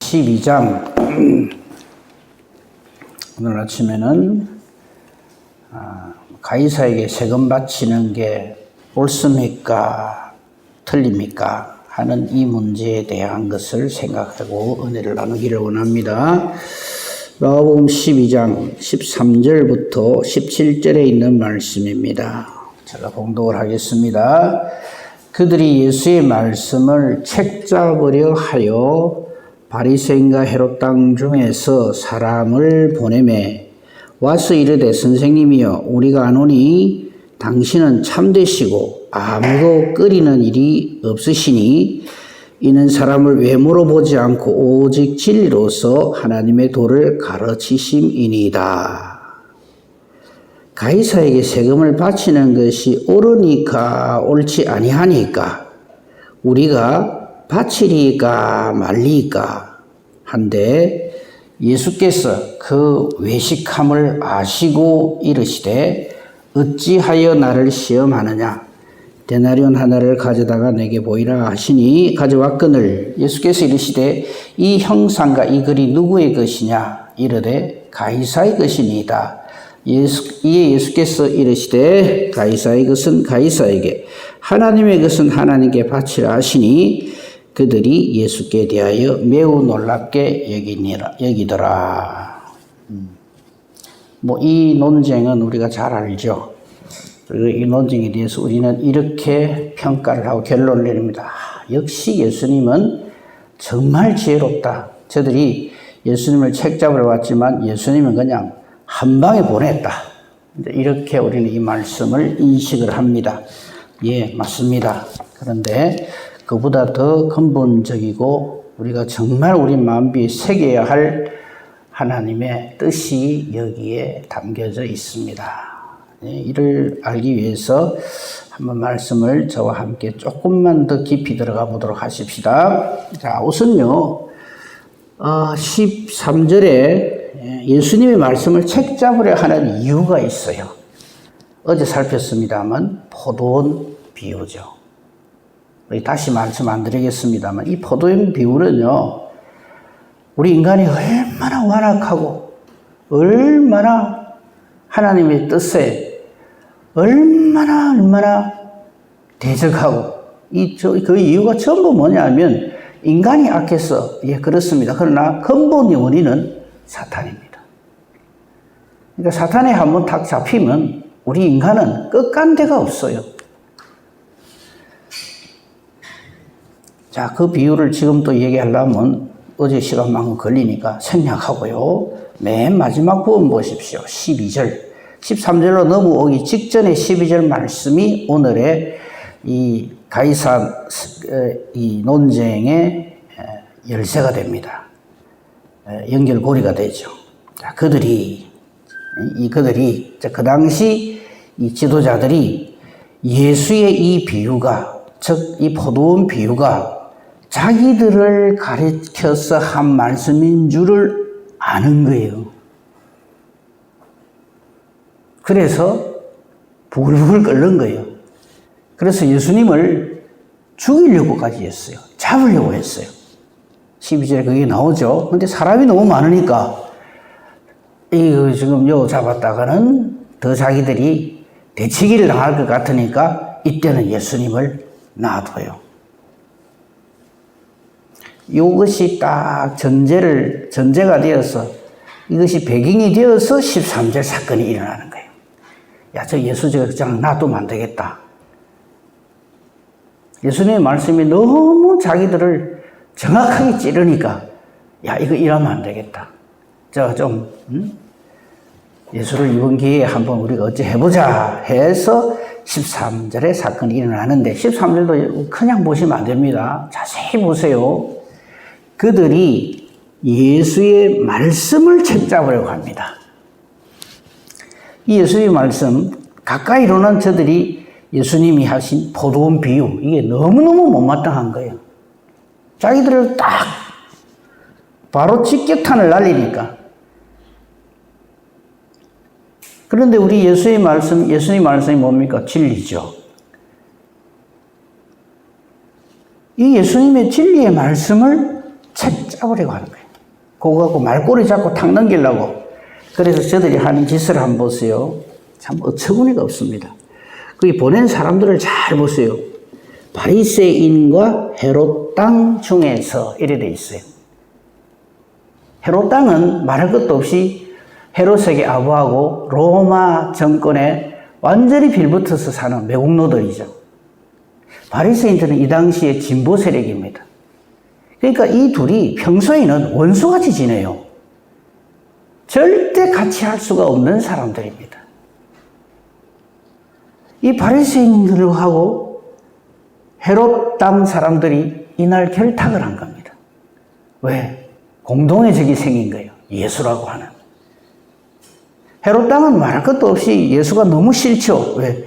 12장 오늘 아침에는 가이사에게 세금 바치는 게 옳습니까? 틀립니까? 하는 이 문제에 대한 것을 생각하고 은혜를 나누기를 원합니다. 마가복음 12장 13절부터 17절에 있는 말씀입니다. 제가 봉독을 하겠습니다. 그들이 예수의 말씀을 책잡으려 하여 바리새인과 헤롯 땅 중에서 사람을 보내매 와서 이르되 선생님이여 우리가 아노니 당신은 참되시고 아무도 끓이는 일이 없으시니 이는 사람을 외모로 보지 않고 오직 진리로서 하나님의 도를 가르치심이니이다. 가이사에게 세금을 바치는 것이 옳으니까 옳지 아니하니까 우리가 바치리까 말리까 한데 예수께서 그 외식함을 아시고 이르시되 어찌하여 나를 시험하느냐 데나리온 하나를 가져다가 내게 보이라 하시니 가져왔거늘 예수께서 이르시되 이 형상과 이 글이 누구의 것이냐 이르되 가이사의 것이니이다. 이에 예수께서 이르시되 가이사의 것은 가이사에게 하나님의 것은 하나님께 바치라 하시니 그들이 예수께 대하여 매우 놀랍게 여기더라. 이 논쟁은 우리가 잘 알죠. 그리고 이 논쟁에 대해서 우리는 이렇게 평가를 하고 결론을 내립니다. 역시 예수님은 정말 지혜롭다. 저들이 예수님을 책잡으러 왔지만 예수님은 그냥 한 방에 보냈다. 이렇게 우리는 이 말씀을 인식을 합니다. 예, 맞습니다. 그런데 그보다 더 근본적이고 우리가 정말 우리 마음비에 새겨야 할 하나님의 뜻이 여기에 담겨져 있습니다. 이를 알기 위해서 한번 말씀을 저와 함께 조금만 더 깊이 들어가 보도록 하십시다. 자, 우선요, 13절에 예수님의 말씀을 책잡으려 하는 이유가 있어요. 어제 살폈습니다만 포도원 비유죠. 다시 말씀 안 드리겠습니다만 이 포도원 비유는요, 우리 인간이 얼마나 완악하고 얼마나 하나님의 뜻에 얼마나 대적하고 그 이유가 전부 뭐냐면 인간이 악해서 그렇습니다. 그러나 근본의 원인은 사탄입니다. 그러니까 사탄에 한번 탁 잡히면 우리 인간은 끝간 데가 없어요. 자, 그 비유를 지금 또 얘기하려면 어제 시간만큼 걸리니까 생략하고요. 맨 마지막 부분 보십시오. 12절. 13절로 넘어오기 직전에 12절 말씀이 오늘의 이 가이사 이 논쟁의 열쇠가 됩니다. 연결고리가 되죠. 자, 그들이 그 당시 이 지도자들이 예수의 이 비유가, 즉 이 포도원 비유가 자기들을 가르쳐서 한 말씀인 줄을 아는 거예요. 그래서 부글부글 끓는 거예요. 그래서 예수님을 죽이려고까지 했어요. 잡으려고 했어요. 12절에 그게 나오죠. 근데 사람이 너무 많으니까 이거 지금 요 잡았다가는 더 자기들이 대치기를 당할 것 같으니까 이때는 예수님을 놔둬요. 이것이 딱 전제가 되어서 이것이 배경이 되어서 13절 사건이 일어나는 거예요. 야, 저 예수 그냥 놔두면 안 되겠다. 예수님의 말씀이 너무 자기들을 정확하게 찌르니까 야, 이거 이러면 안 되겠다. 예수를 이번 기회에 한번 우리가 어찌 해보자 해서 13절에 사건이 일어나는데 13절도 그냥 보시면 안 됩니다. 자세히 보세요. 그들이 예수의 말씀을 책잡으려고 합니다. 이 예수의 말씀, 가까이로는 저들이 예수님이 하신 포도원 비유, 이게 너무너무 못마땅한 거예요. 자기들을 딱 바로 직격탄을 날리니까. 그런데 우리 예수님 말씀이 뭡니까? 진리죠. 이 예수님의 진리의 말씀을 책 짜버리고 하는 거예요. 그거 갖고 말꼬리 잡고 탁 넘기려고. 그래서 저들이 하는 짓을 한번 보세요. 참 어처구니가 없습니다. 거기 보낸 사람들을 잘 보세요. 바리새인과 헤롯 땅 중에서 이래 돼 있어요. 헤롯 땅은 말할 것도 없이 헤롯에게 아부하고 로마 정권에 완전히 빌붙어서 사는 매국노들이죠. 바리새인들은 이 당시에 진보 세력입니다. 그러니까 이 둘이 평소에는 원수같이 지내요. 절대 같이 할 수가 없는 사람들입니다. 이 바리새인들하고 헤롯 땅 사람들이 이날 결탁을 한 겁니다. 왜? 공동의 적이 생긴 거예요. 예수라고 하는. 헤롯 땅은 말할 것도 없이 예수가 너무 싫죠. 왜?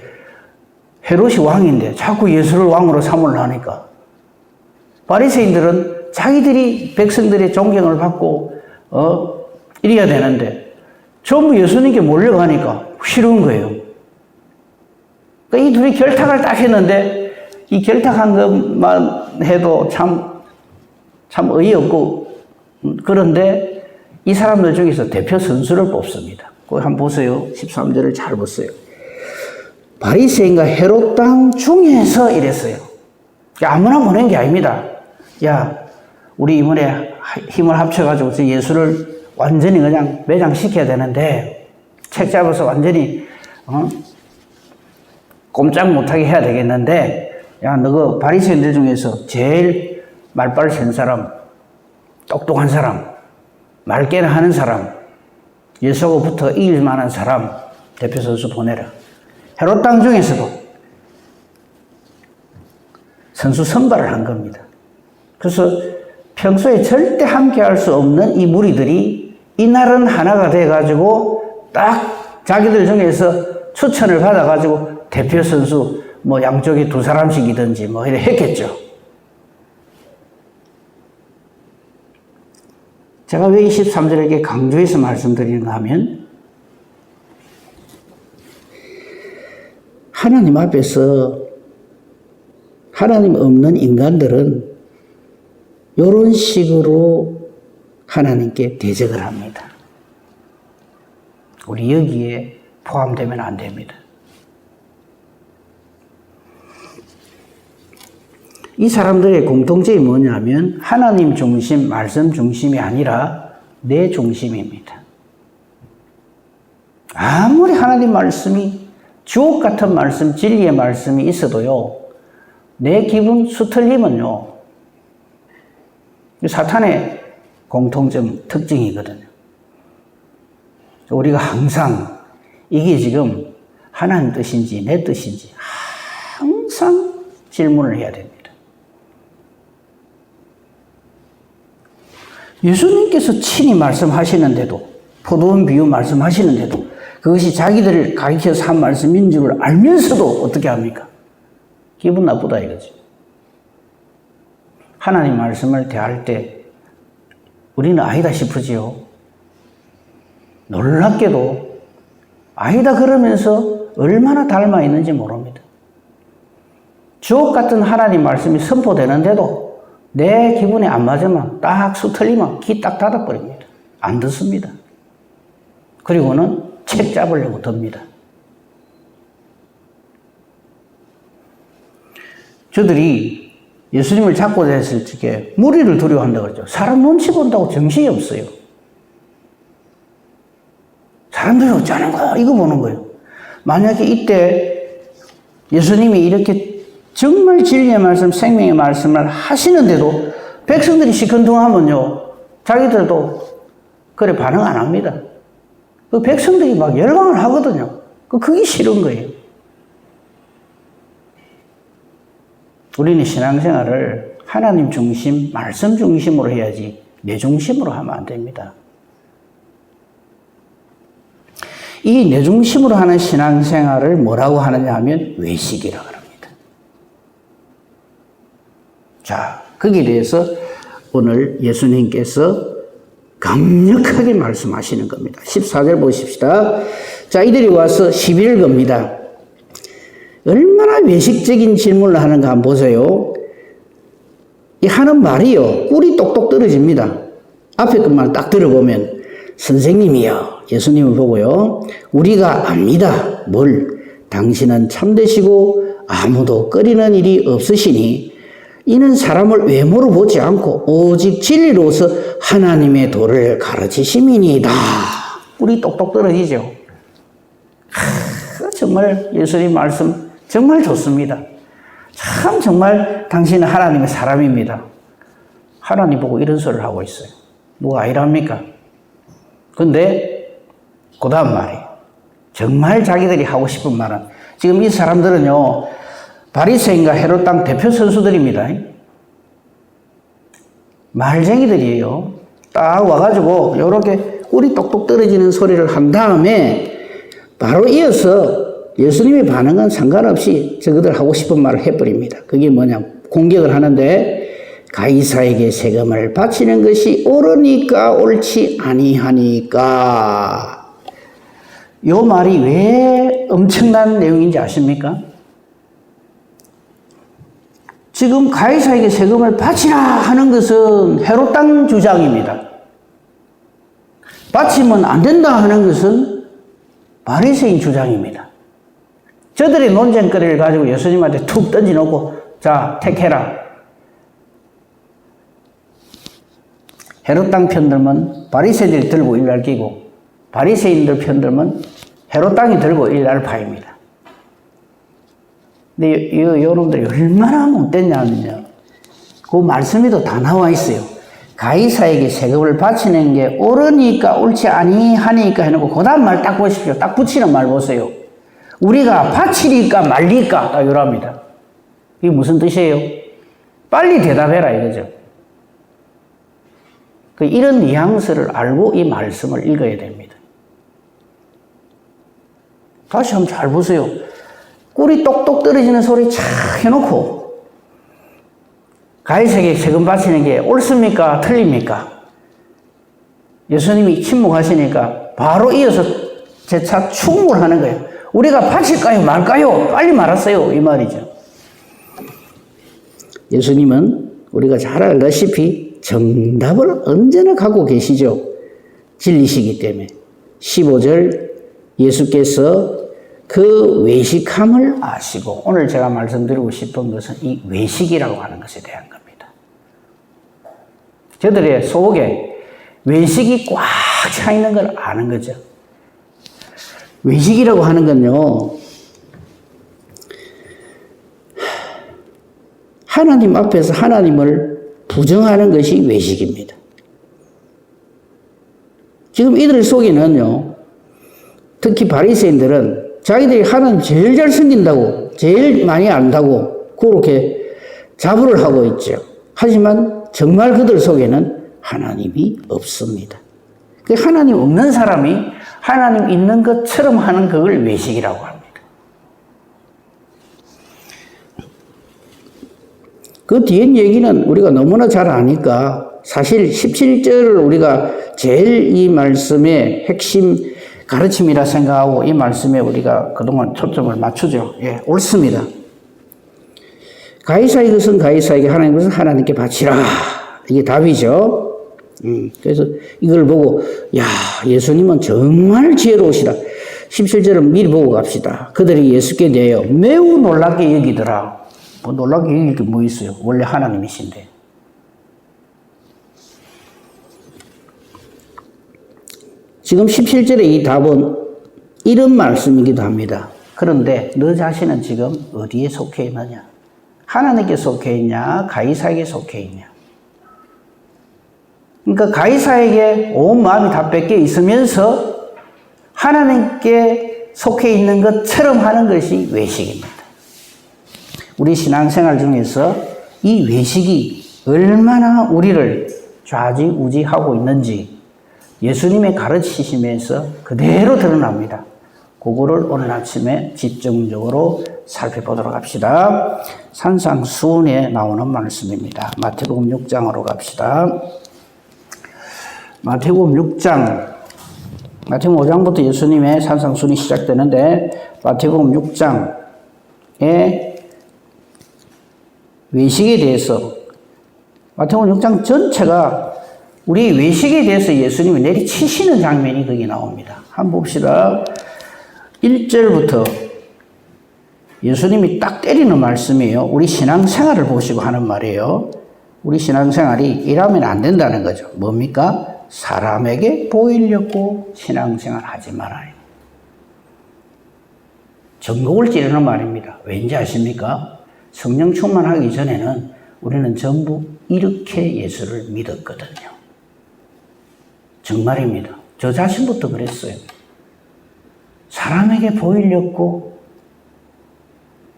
헤롯이 왕인데 자꾸 예수를 왕으로 삼으려 하니까. 바리새인들은 자기들이 백성들의 존경을 받고 이래야 되는데 전부 예수님께 몰려가니까 싫은 거예요. 그러니까 이 둘이 결탁을 딱 했는데 이 결탁한 것만 해도 참 어이없고 그런데 이 사람들 중에서 대표 선수를 뽑습니다. 그거 한번 보세요. 13절을 잘 보세요. 바리새인과 헤롯 땅 중에서 이랬어요. 아무나 보낸 게 아닙니다. 야, 우리 이번에 힘을 합쳐가지고 예수를 완전히 그냥 매장시켜야 되는데 책 잡아서 완전히 꼼짝 못하게 해야 되겠는데 야, 너가 바리새인들 중에서 제일 말빨 센 사람, 똑똑한 사람, 말깨나 하는 사람, 예수하고부터 이길 만한 사람 대표 선수 보내라. 헤롯 땅 중에서도 선수 선발을 한 겁니다. 그래서 평소에 절대 함께 할 수 없는 이 무리들이 이날은 하나가 돼가지고 딱 자기들 중에서 추천을 받아가지고 대표 선수 뭐 양쪽에 2사람씩이든지 뭐 이렇게 했겠죠. 제가 왜 23절에게 강조해서 말씀드리는가 하면 하나님 앞에서 하나님 없는 인간들은 이런 식으로 하나님께 대적을 합니다. 우리 여기에 포함되면 안 됩니다. 이 사람들의 공통점이 뭐냐면 하나님 중심, 말씀 중심이 아니라 내 중심입니다. 아무리 하나님 말씀이 주옥 같은 말씀, 진리의 말씀이 있어도요, 내 기분 수틀리면요, 사탄의 공통점 특징이거든요. 우리가 항상 이게 지금 하나님 뜻인지 내 뜻인지 항상 질문을 해야 됩니다. 예수님께서 친히 말씀하시는데도, 포도원 비유 말씀하시는데도 그것이 자기들을 가리켜서 한 말씀인 줄 알면서도 어떻게 합니까? 기분 나쁘다 이거지. 하나님 말씀을 대할 때 우리는 아니다 싶으지요. 놀랍게도 아니다 그러면서 얼마나 닮아 있는지 모릅니다. 주옥 같은 하나님 말씀이 선포되는데도 내 기분에 안 맞으면 딱 수틀리면 귀 딱 닫아버립니다. 안 듣습니다. 그리고는 책 잡으려고 듭니다. 저들이 예수님을 잡고자 했을 적에 무리를 두려워한다고 그러죠. 사람 눈치 본다고 정신이 없어요. 사람들이 어쩌는 거야? 이거 보는 거예요. 만약에 이때 예수님이 이렇게 정말 진리의 말씀, 생명의 말씀을 하시는데도 백성들이 시큰둥하면요, 자기들도 그래 반응 안 합니다. 그 백성들이 막 열광을 하거든요. 그게 싫은 거예요. 우리는 신앙생활을 하나님 중심, 말씀 중심으로 해야지 내 중심으로 하면 안 됩니다. 이 내 중심으로 하는 신앙생활을 뭐라고 하느냐 하면 외식이라고 합니다. 자, 거기에 대해서 오늘 예수님께서 강력하게 말씀하시는 겁니다. 14절 보십시다. 자, 이들이 와서 시비를 겁니다. 얼마나 외식적인 질문을 하는가 한번 보세요. 이 하는 말이요, 꿀이 똑똑 떨어집니다. 앞에 것만 딱 들어보면, 선생님이요, 예수님을 보고요, 우리가 압니다. 뭘? 당신은 참되시고 아무도 꺼리는 일이 없으시니 이는 사람을 외모로 보지 않고 오직 진리로서 하나님의 도를 가르치심이니이다. 꿀이 똑똑 떨어지죠. 정말 예수님 말씀 정말 좋습니다. 참 정말 당신은 하나님의 사람입니다. 하나님 보고 이런 소리를 하고 있어요. 누가 아니랍니까? 근데 그 다음 말이 정말 자기들이 하고 싶은 말은, 지금 이 사람들은요, 바리새인과 헤롯 땅 대표 선수들입니다. 말쟁이들이에요. 딱 와가지고 이렇게 꿀이 똑똑 떨어지는 소리를 한 다음에 바로 이어서 예수님이 반응은 상관없이 저그들 하고 싶은 말을 해버립니다. 그게 뭐냐, 공격을 하는데, 가이사에게 세금을 바치는 것이 옳으니까 옳지 아니하니까. 요 말이 왜 엄청난 내용인지 아십니까? 지금 가이사에게 세금을 바치라 하는 것은 헤롯 땅 주장입니다. 바치면 안 된다 하는 것은 바리새인 주장입니다. 저들의 논쟁거리를 가지고 예수님한테 툭 던져놓고, 자, 택해라. 헤롯 땅 편들면 바리새인들이 들고 일날 끼고, 바리새인들 편들면 헤롯 땅이 들고 일날 파입니다. 근데 여러분들이 얼마나 못됐냐면요, 그 말씀에도 다 나와 있어요. 가이사에게 세금을 바치는 게 옳으니까 옳지 아니하니까 해놓고 그 다음 말 딱 보십시오. 딱 붙이는 말 보세요. 우리가 바치리까 말리까 딱 이럽니다. 이게 무슨 뜻이에요? 빨리 대답해라 이거죠. 이런 뉘앙스를 알고 이 말씀을 읽어야 됩니다. 다시 한번 잘 보세요. 꿀이 똑똑 떨어지는 소리 착 해놓고, 가이사에게 세금 바치는 게 옳습니까? 틀립니까? 예수님이 침묵하시니까 바로 이어서 재차 충고를 하는 거예요. 우리가 바칠까요? 말까요? 빨리 말았어요. 이 말이죠. 예수님은 우리가 잘 알다시피 정답을 언제나 갖고 계시죠. 진리시기 때문에. 15절 예수께서 그 외식함을 아시고, 오늘 제가 말씀드리고 싶은 것은 이 외식이라고 하는 것에 대한 겁니다. 저들의 속에 외식이 꽉 차 있는 걸 아는 거죠. 외식이라고 하는 건요, 하나님 앞에서 하나님을 부정하는 것이 외식입니다. 지금 이들 속에는요, 특히 바리새인들은 자기들이 하나님 제일 잘 섬긴다고, 제일 많이 안다고 그렇게 자부를 하고 있죠. 하지만 정말 그들 속에는 하나님이 없습니다. 그 하나님 없는 사람이 하나님 있는 것처럼 하는 그걸 외식이라고 합니다. 그 뒤엔 얘기는 우리가 너무나 잘 아니까, 사실 17절을 우리가 제일 이 말씀의 핵심 가르침이라 생각하고 이 말씀에 우리가 그동안 초점을 맞추죠. 예, 옳습니다. 가이사의 것은 가이사에게, 하나님의 것은 하나님께 바치라. 이게 답이죠. 그래서 이걸 보고, 야, 예수님은 정말 지혜로우시다. 17절은 미리 보고 갑시다. 그들이 예수께 대하여 매우 놀랍게 여기더라. 뭐 놀랍게 여길 게 뭐 있어요? 원래 하나님이신데. 지금 17절의 이 답은 이런 말씀이기도 합니다. 그런데 너 자신은 지금 어디에 속해 있느냐? 하나님께 속해 있냐? 가이사에게 속해 있냐? 그러니까 가이사에게 온 마음이 다 뺏겨 있으면서 하나님께 속해 있는 것처럼 하는 것이 외식입니다. 우리 신앙생활 중에서 이 외식이 얼마나 우리를 좌지우지하고 있는지 예수님의 가르치심에서 그대로 드러납니다. 그거를 오늘 아침에 집중적으로 살펴보도록 합시다. 산상수훈에 나오는 말씀입니다. 마태복음 6장으로 갑시다. 마태복음 6장, 마태복음 5장부터 예수님의 산상수훈이 시작되는데, 마태복음 6장에 외식에 대해서 마태복음 6장 전체가 우리 외식에 대해서 예수님이 내리치시는 장면이 거기 나옵니다. 한번 봅시다. 1절부터 예수님이 딱 때리는 말씀이에요. 우리 신앙생활을 보시고 하는 말이에요. 우리 신앙생활이 이러면 안 된다는 거죠. 뭡니까? 사람에게 보이려고 신앙생활 하지 말아요. 전곡을 찌르는 말입니다. 왠지 아십니까? 성령 충만하기 전에는 우리는 전부 이렇게 예수를 믿었거든요. 정말입니다. 저 자신부터 그랬어요. 사람에게 보이려고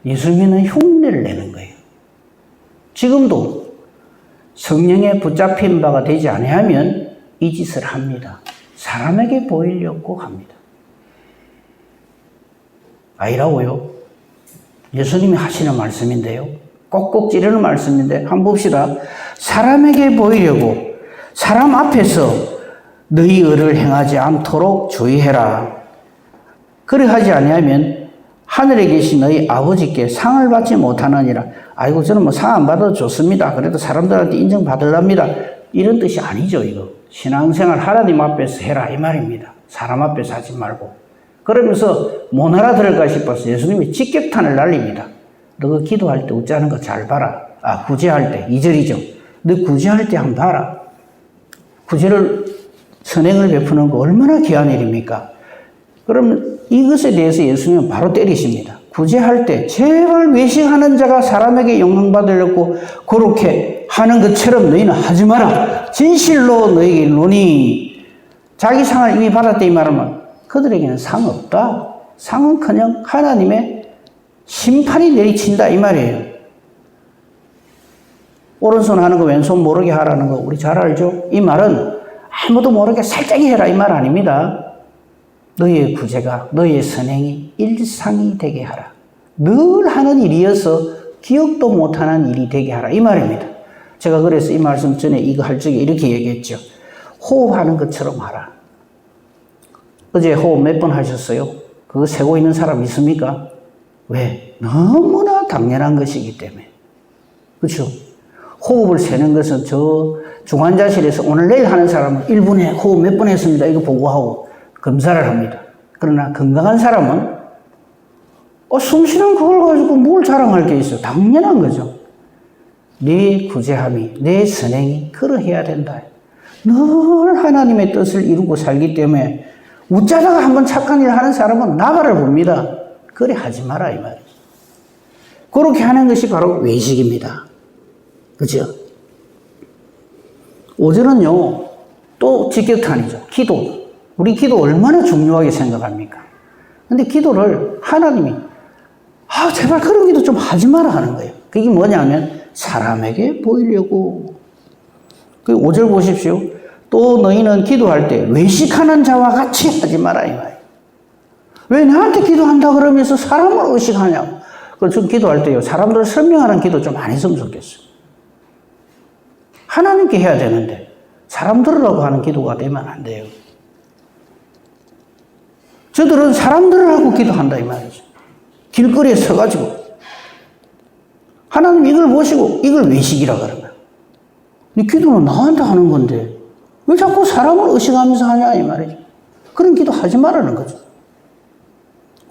예수 믿는 흉내를 내는 거예요. 지금도 성령에 붙잡힌 바가 되지 아니하면 이 짓을 합니다. 사람에게 보이려고 합니다. 아니라고요? 예수님이 하시는 말씀인데요. 꼭꼭 찌르는 말씀인데 한번 봅시다. 사람에게 보이려고 사람 앞에서 너희 의를 행하지 않도록 주의해라. 그리하지 아니하면 하늘에 계신 너희 아버지께 상을 받지 못하느니라. 아이고 저는 뭐 상 안 받아도 좋습니다. 그래도 사람들한테 인정받으랍니다. 이런 뜻이 아니죠. 이거 신앙생활 하나님 앞에서 해라 이 말입니다. 사람 앞에서 하지 말고. 그러면서 못 알아들을까 싶어서 예수님이 직격탄을 날립니다. 너가 기도할 때 웃자는 거 잘 봐라. 구제할 때 2절이죠. 너 구제할 때 한번 봐라. 구제를 선행을 베푸는 거 얼마나 귀한 일입니까? 그러면 이것에 대해서 예수님은 바로 때리십니다. 구제할 때 제발 외식하는 자가 사람에게 영광받으려고 그렇게 하는 것처럼 너희는 하지 마라. 진실로 너희에게 이르노니. 자기 상을 이미 받았다 이 말하면 그들에게는 상 없다. 상은커녕 하나님의 심판이 내리친다 이 말이에요. 오른손 하는 거 왼손 모르게 하라는 거 우리 잘 알죠? 이 말은 아무도 모르게 살짝이 해라 이 말 아닙니다. 너희의 구제가 너희의 선행이 일상이 되게 하라. 늘 하는 일이어서 기억도 못하는 일이 되게 하라 이 말입니다. 제가 그래서 이 말씀 전에 이거 할 적에 이렇게 얘기했죠. 호흡하는 것처럼 하라. 어제 호흡 몇 번 하셨어요? 그거 세고 있는 사람 있습니까? 왜? 너무나 당연한 것이기 때문에. 그렇죠? 호흡을 세는 것은 저 중환자실에서 오늘 내일 하는 사람은 1분에 호흡 몇 번 했습니다. 이거 보고하고 검사를 합니다. 그러나 건강한 사람은 숨쉬는 그걸 가지고 뭘 자랑할 게 있어. 당연한 거죠. 내 구제함이, 내 선행이 그러해야 된다. 늘 하나님의 뜻을 이루고 살기 때문에 웃자다가 한번 착한 일 하는 사람은 나발을 봅니다. 그래 하지 마라 이 말이죠. 그렇게 하는 것이 바로 외식입니다. 그죠? 5절은요 또 직격탄이죠. 기도. 우리 기도 얼마나 중요하게 생각합니까? 근데 기도를 하나님이 제발 그런 기도 좀 하지 마라 하는 거예요. 그게 뭐냐면 사람에게 보이려고. 그 5절 보십시오. 또 너희는 기도할 때 외식하는 자와 같이 하지 마라 이 말이에요. 왜 나한테 기도한다 그러면서 사람을 의식하냐고. 좀 기도할 때요 사람들을 설명하는 기도 좀 안 했으면 좋겠어요. 하나님께 해야 되는데 사람 들으라고 하는 기도가 되면 안 돼요. 저들은 사람 들으라고 기도한다 이 말이죠. 길거리에 서가지고 하나님 이걸 보시고 이걸 외식이라 그러면 네 기도는 나한테 하는 건데 왜 자꾸 사람을 의식하면서 하냐 이 말이죠. 그런 기도 하지 말라는 거죠.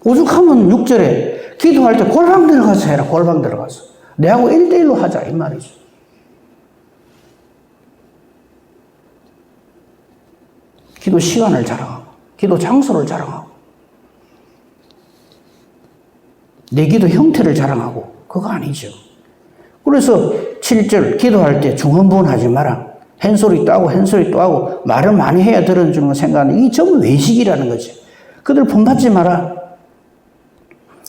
오죽하면 6절에 기도할 때 골방 들어가서 해라. 골방 들어가서 내하고 1대1로 하자 이 말이죠. 기도 시간을 자랑하고 기도 장소를 자랑하고 내 기도 형태를 자랑하고 그거 아니죠. 그래서 7절 기도할 때 중언부언하지 마라. 한 소리 또 하고 한 소리 또 하고 말을 많이 해야 들어주는 거 생각하는 이게 전부 외식이라는 거지. 그들 본받지 마라.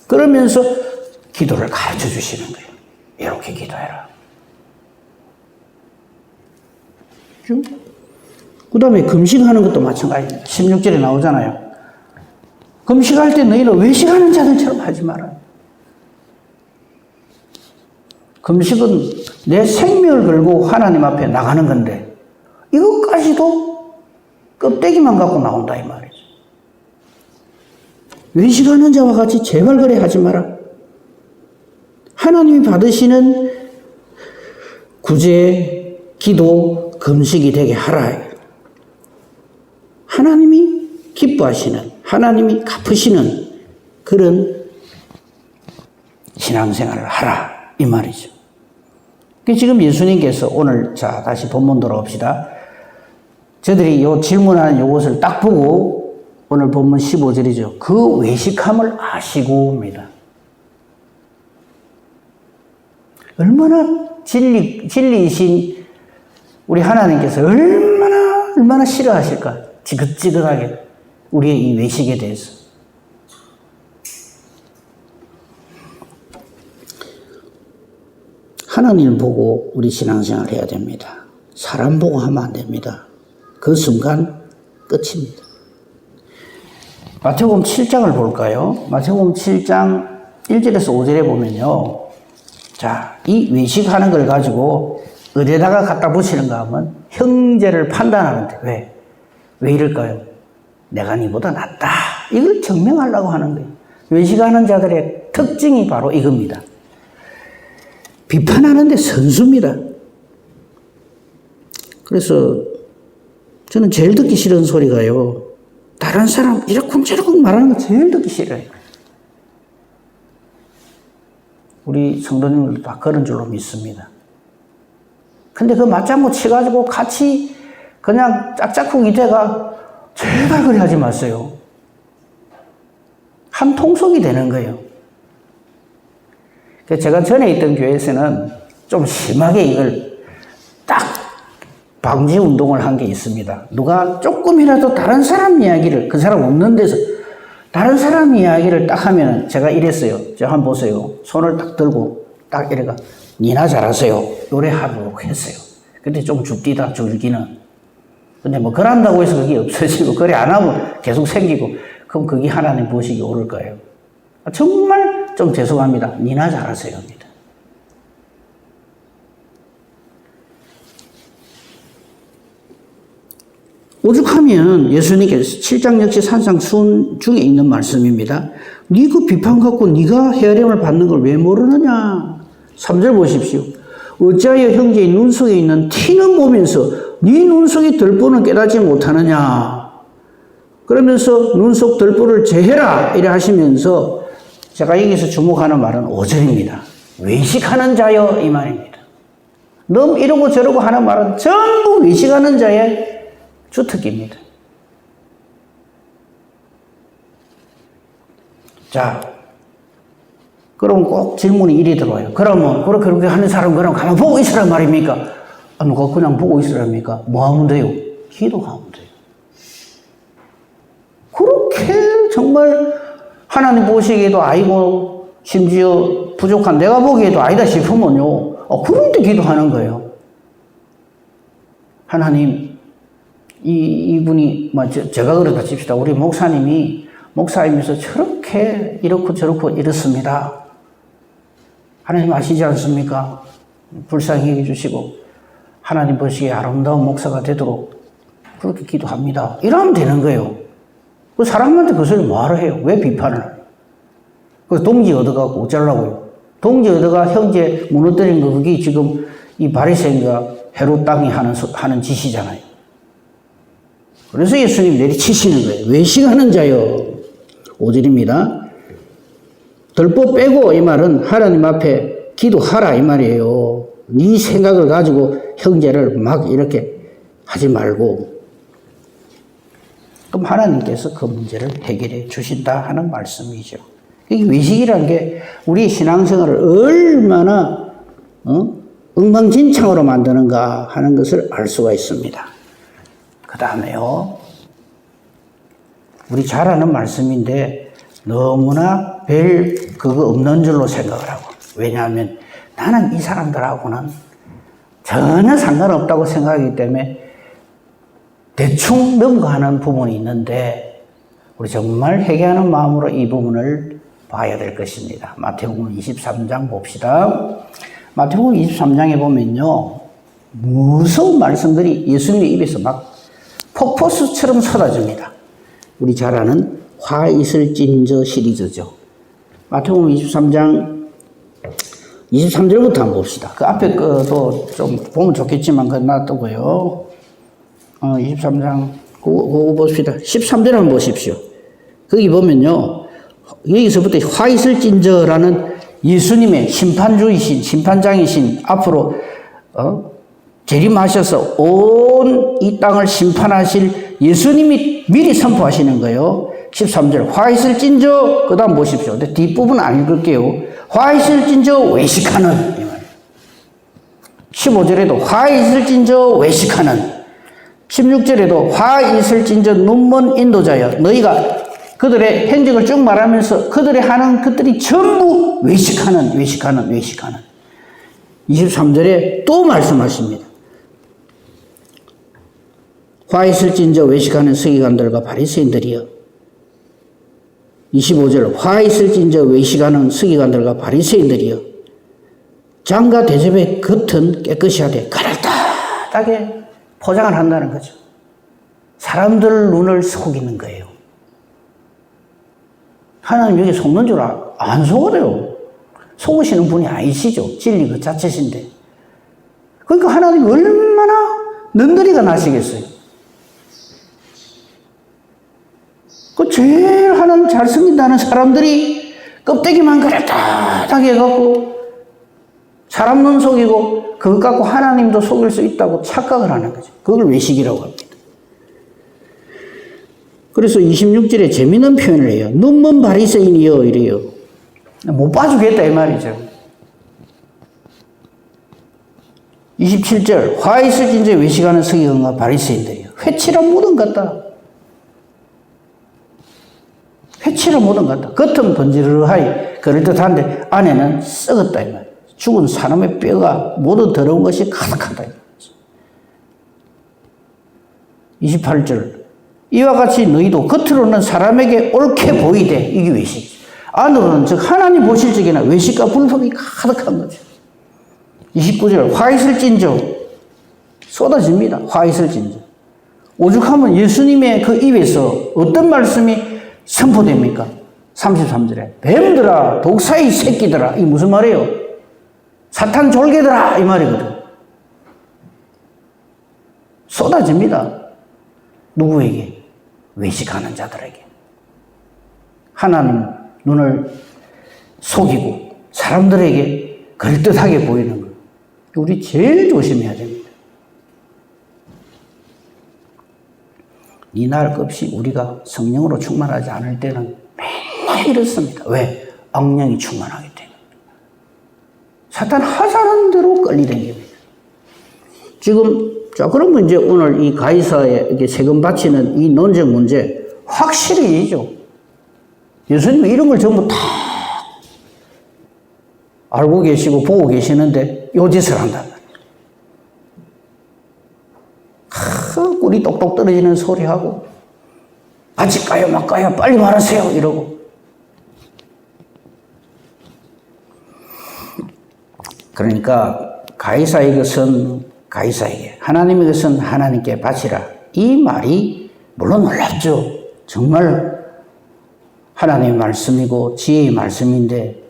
그러면서 기도를 가르쳐 주시는 거예요. 이렇게 기도해라. 그 다음에 금식하는 것도 마찬가지입니다. 16절에 나오잖아요. 금식할 때 너희는 외식하는 자들처럼 하지 마라. 금식은 내 생명을 걸고 하나님 앞에 나가는 건데 이것까지도 껍데기만 갖고 나온다 이 말이죠. 외식하는 자와 같이 제발 그래 하지 마라. 하나님이 받으시는 구제, 기도, 금식이 되게 하라. 하나님이 기뻐하시는, 하나님이 갚으시는 그런 신앙생활을 하라 이 말이죠. 지금 예수님께서 오늘 자 다시 본문 돌아옵시다. 저들이 요 질문하는 요것을 딱 보고 오늘 본문 15절이죠. 그 외식함을 아시고입니다. 얼마나 진리이신 우리 하나님께서 얼마나 싫어하실까? 지긋지긋하게 우리의 이 외식에 대해서. 하나님을 보고 우리 신앙생활을 해야 됩니다. 사람 보고 하면 안 됩니다. 그 순간 끝입니다. 마태복음 7장을 볼까요? 마태복음 7장 1절에서 5절에 보면요. 자, 이 외식하는 걸 가지고 어디다가 갖다 붙이는가 하면 형제를 판단하는데 왜 이럴까요? 내가 니보다 낫다. 이걸 증명하려고 하는 거예요. 외식하는 자들의 특징이 바로 이겁니다. 비판하는데 선수입니다. 그래서 저는 제일 듣기 싫은 소리가요. 다른 사람 이러쿵저러쿵 말하는 거 제일 듣기 싫어요. 우리 성도님들도 다 그런 줄로 믿습니다. 근데 그 맞장구 치가지고 같이 그냥 짝짝꿍이 돼가 제발 그리 하지 마세요. 한 통속이 되는 거예요. 제가 전에 있던 교회에서는 좀 심하게 이걸 딱 방지 운동을 한 게 있습니다. 누가 조금이라도 다른 사람 이야기를, 그 사람 없는 데서 다른 사람 이야기를 딱 하면 제가 이랬어요. 저 한번 보세요. 손을 딱 들고 딱 이래가 니나 잘하세요. 노래하도록 했어요. 근데 좀 줍디다 줄기는. 근데 뭐 그런다고 해서 그게 없어지고 그래 안 하면 계속 생기고 그럼 그게 하나님 보시기 옳을 거예요. 정말 좀 죄송합니다. 니나 잘하세요. 입니다. 오죽하면 예수님께서 7장 역시 산상수훈 중에 있는 말씀입니다. 네 그 비판 갖고 네가 헤아림을 받는 걸 왜 모르느냐. 3절 보십시오. 어찌하여 형제의 눈 속에 있는 티는 보면서 네 눈 속의 들보는 깨닫지 못하느냐. 그러면서 눈 속 들보를 제해라 이래 하시면서 제가 여기서 주목하는 말은 5절입니다. 외식하는 자여 이 말입니다. 너무 이러고 저러고 하는 말은 전부 외식하는 자의 주특기입니다. 자, 그럼 꼭 질문이 이리 들어와요. 그러면 그렇게 하는 사람 그럼 가만 보고 있으란 말입니까? 누가 그냥 보고 있으랍니까? 뭐 하면 돼요? 기도하면 돼요. 그렇게 정말 하나님 보시기에도 아이고 심지어 부족한 내가 보기에도 아니다 싶으면요. 그럴 때 기도하는 거예요. 하나님 이분이 제가 그러다 칩시다. 우리 목사님이면서 저렇게 이렇고 저렇고 이렇습니다. 하나님 아시지 않습니까? 불쌍히 여겨 주시고 하나님 보시기에 아름다운 목사가 되도록 그렇게 기도합니다. 이러면 되는 거예요. 그 사람한테 그 소리 뭐하러 해요? 왜 비판을 해요? 그 동지 얻어가고 어쩌려고요? 동지 얻어가 형제 무너뜨린 거 그게 지금 이 바리새인과 헤롯 땅이 하는 짓이잖아요. 그래서 예수님 내리치시는 거예요. 외식하는 자여. 5절입니다. 들보 빼고 이 말은 하나님 앞에 기도하라 이 말이에요. 네 생각을 가지고 형제를 막 이렇게 하지 말고. 그럼 하나님께서 그 문제를 해결해 주신다 하는 말씀이죠. 이 외식이라는 게 우리 신앙생활을 얼마나 엉망진창으로 만드는가 하는 것을 알 수가 있습니다. 그 다음에요. 우리 잘 아는 말씀인데 너무나 별 그거 없는 줄로 생각을 하고. 왜냐하면 나는 이 사람들하고는 전혀 상관없다고 생각하기 때문에 대충 넘어가는 부분이 있는데 우리 정말 회개하는 마음으로 이 부분을 봐야 될 것입니다. 마태복음 23장 봅시다. 마태복음 23장에 보면요. 무서운 말씀들이 예수님 입에서 막 폭포수처럼 쏟아집니다. 우리 잘 아는 화 있을진저 시리즈죠. 마태복음 23장 23절부터 한번 봅시다. 그 앞에 것도 좀 보면 좋겠지만 그건 놔두고요. 23장 그거 봅시다. 13절 한번 보십시오. 거기 보면요. 여기서부터 화 있을진저라는 예수님의 심판장이신 앞으로 재림하셔서 온 이 땅을 심판하실 예수님이 미리 선포하시는 거예요. 13절 화 있을진저 그 다음 보십시오. 근데 뒷부분 안 읽을게요. 화 있을진저 외식하는 이 말. 15절에도 화 있을진저 외식하는 16절에도 화 있을진저 눈먼 인도자여 너희가 그들의 행적을 쭉 말하면서 그들의 하는 것들이 전부 외식하는 23절에 또 말씀하십니다. 화 있을진저 외식하는 서기관들과 바리새인들이여 25절 화 있을진저 외식하는 서기관들과 바리새인들이여 장과 대접의 겉은 깨끗이 하되 그럴듯하게 포장을 한다는 거죠. 사람들 눈을 속이는 거예요. 하나님 여기 속는 줄 안 속아요. 속으시는 분이 아니시죠. 진리 그 자체신데. 그러니까 하나님이 얼마나 능거리가 나시겠어요. 그 제일 하나님 잘 섬긴다는 사람들이 껍데기만 그럴듯하게 해갖고 사람 눈 속이고 그것 갖고 하나님도 속일 수 있다고 착각을 하는 거죠. 그걸 외식이라고 합니다. 그래서 26절에 재미있는 표현을 해요. 눈먼 바리새인이여 이래요. 못 봐주겠다 이 말이죠. 27절 화 있을진저 외식하는 서기관과 바리새인들이요. 회칠한 무덤 같다. 회칠한 무덤 같다. 겉은 번지르르하이 그럴듯한데 안에는 썩었다 이 말이에요. 죽은 사람의 뼈가 모두 더러운 것이 가득하다 이 말이죠. 28절 이와 같이 너희도 겉으로는 사람에게 옳게 보이되 이게 외식. 안으로는 즉 하나님 보실 적에는 외식과 불법이 가득한 거죠. 29절 화 있을진저 쏟아집니다. 화 있을진저. 오죽하면 예수님의 그 입에서 어떤 말씀이 선포됩니까? 33절에 뱀들아 독사의 새끼들아. 이게 무슨 말이에요? 사탄 졸개들아 이 말이거든. 쏟아집니다. 누구에게? 외식하는 자들에게. 하나님 눈을 속이고 사람들에게 그럴듯하게 보이는 것. 우리 제일 조심해야 됩니다. 이날 없이 우리가 성령으로 충만하지 않을 때는 맨날 이렇습니다. 왜? 악령이 충만하기 때문에. 사탄 하자는 대로 끌리댕깁니다. 지금 자 그러면 이제 오늘 이 가이사에 이렇게 세금 바치는 이 논쟁 문제 확실히 이죠. 예수님이 이런 걸 전부 다 알고 계시고 보고 계시는데 요 짓을 한단 말이에요. 꿀이 똑똑 떨어지는 소리하고 바칠까요 말까요 빨리 말하세요 이러고. 그러니까 가이사의 것은 가이사에게 하나님의 것은 하나님께 바치라. 이 말이 물론 놀랍죠. 정말 하나님의 말씀이고 지혜의 말씀인데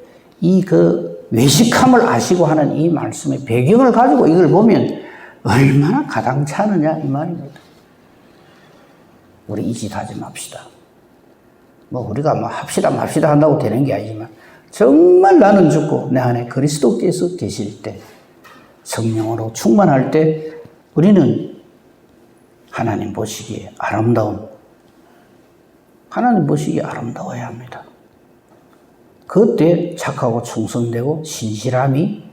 이 그 외식함을 아시고 하는 이 말씀의 배경을 가지고 이걸 보면 얼마나 가당찮으냐 이 말입니다. 우리 이 짓 하지 맙시다. 뭐 우리가 뭐 합시다 맙시다 한다고 되는 게 아니지만 정말 나는 죽고 내 안에 그리스도께서 계실 때 성령으로 충만할 때 우리는 하나님 보시기에 하나님 보시기에 아름다워야 합니다. 그때 착하고 충성되고 신실함이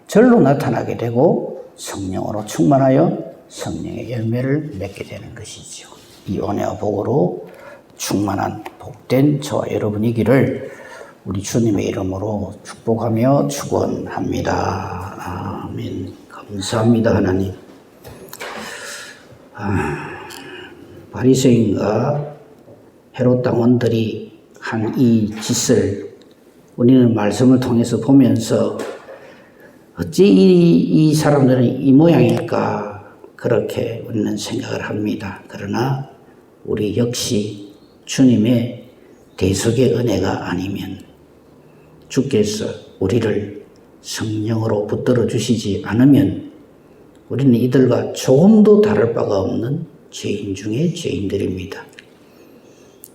절로 나타나게 되고 성령으로 충만하여 성령의 열매를 맺게 되는 것이죠. 이 은혜와 복으로 충만한 복된 저와 여러분이기를 우리 주님의 이름으로 축복하며 축원합니다. 아멘. 감사합니다 하나님. 바리새인과 헤롯 당원들이 한 이 짓을 우리는 말씀을 통해서 보면서 어찌 이 사람들은 이 모양일까 그렇게 우리는 생각을 합니다. 그러나 우리 역시 주님의 대속의 은혜가 아니면 주께서 우리를 성령으로 붙들어 주시지 않으면 우리는 이들과 조금도 다를 바가 없는 죄인 중에 죄인들입니다.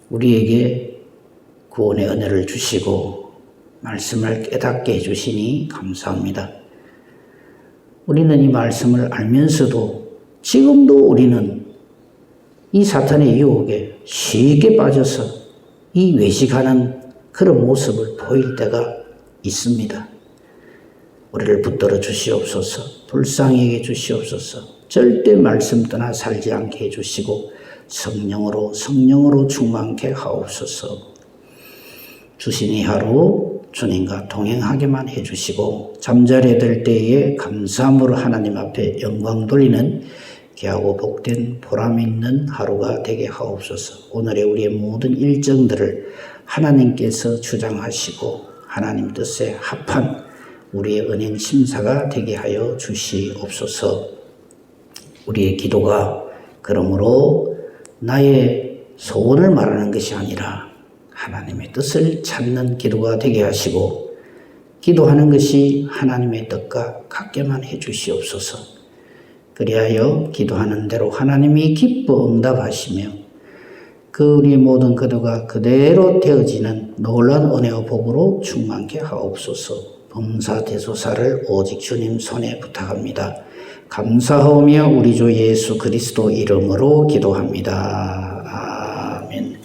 우리에게 구원의 은혜를 주시고 말씀을 깨닫게 해주시니 감사합니다. 우리는 이 말씀을 알면서도 지금도 우리는 이 사탄의 유혹에 쉽게 빠져서 이 외식하는 그런 모습을 보일 때가 있습니다. 우리를 붙들어 주시옵소서, 불쌍히 해 주시옵소서, 절대 말씀 떠나 살지 않게 해주시고 성령으로 충만케 하옵소서. 주신 이 하루 주님과 동행하게만 해주시고 잠자리에 들 때에 감사함으로 하나님 앞에 영광 돌리는 귀하고 복된 보람 있는 하루가 되게 하옵소서. 오늘의 우리의 모든 일정들을 하나님께서 주장하시고 하나님 뜻에 합한 우리의 은행 심사가 되게 하여 주시옵소서. 우리의 기도가 그러므로 나의 소원을 말하는 것이 아니라 하나님의 뜻을 찾는 기도가 되게 하시고 기도하는 것이 하나님의 뜻과 같게만 해 주시옵소서. 그리하여 기도하는 대로 하나님이 기뻐 응답하시며 그 우리의 모든 기도가 그대로 되어지는 놀라운 은혜와 복으로 충만케 하옵소서. 범사대소사를 오직 주님 손에 부탁합니다. 감사하오며 우리 주 예수 그리스도 이름으로 기도합니다.